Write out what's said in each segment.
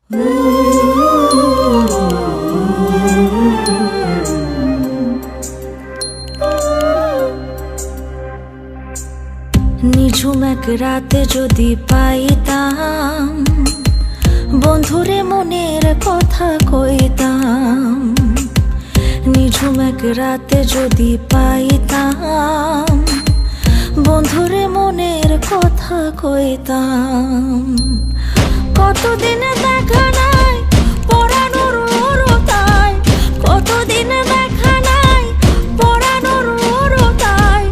নিঝুম এক রাতে যদি পাইতাম বন্ধুরে মনের কথা কইতাম, নিঝুম এক রাতে যদি পাইতাম বন্ধুরে মনের কথা কইতাম। কতদিন দেখা নাই পরানোর ওরতায়, কতদিন দেখা নাই পরানোর ওরতায়,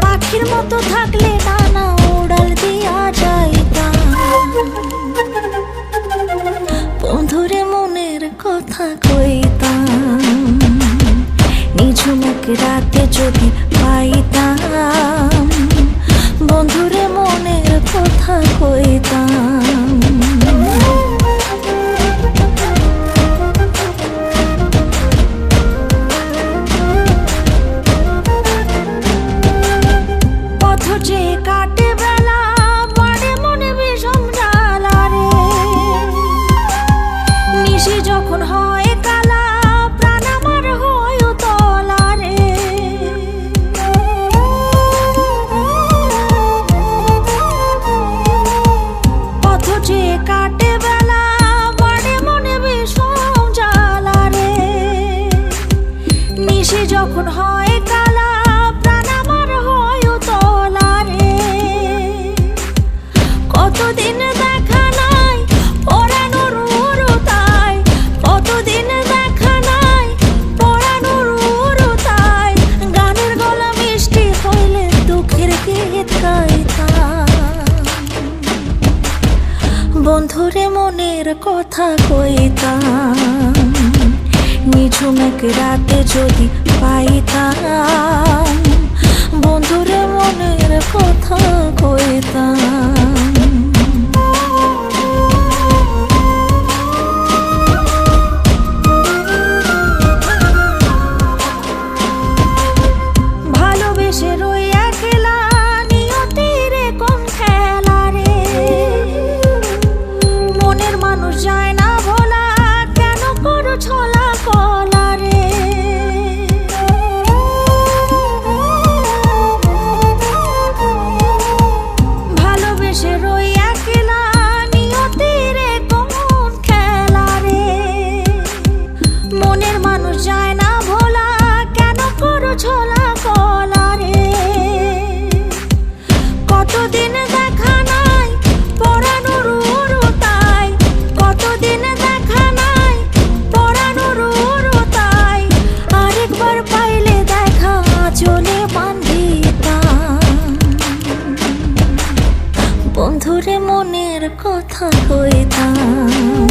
পাখির মতো থাকলে নানা উড়াল দিয়া যাইতাম। বন্ধুরে মনের কথা কইতাম, নিঝুম এক রাতে যদি পাইতাম বন্ধুরে মনের কথা কইতাম। পথ যে কাটে বেলা বাড়ে মনে বিষম জ্বালা রে, নিশি যখন হয় কালা প্রাণ আমার হয় তলা রে। পথ যে কাটে বেলা বাড়ে মনে বিষম জ্বালা রে, নিশি যখন হয় কালা প্রাণ আমার হয় তলা রে। কতদিন দেখা নাই পরানোর ওরতায়, কতদিন দেখা নাই পরানোর ওরতায়, গানের গলা মিষ্টি হইলে দুঃখের গীত গাইতাম। বন্ধুরে মনের কথা কইতাম, নিঝুম এক রাতে যদি পাইতাম বন্ধুরে মনের কথা কইতাম। ভালোবেসে রই একলা নিয়তির কোন খেলা রে, মনের মানুষ যায় না ভোলা কেন করো ছলা কলা রে। ভালোবেসে রই একলা নিয়তির কোন খেলা রে, মনের মানুষ যায় না ভোলা কেন করো ছলা কলা রে। কতদিন দেখা নাই পরানোর ওরতায়, কতদিন দেখা নাই পরানোর ওরতায়, আরেকবার পাইলে দেখা চলে বান্ধিতাম। বন্ধুরে মনের কথা কইতাম।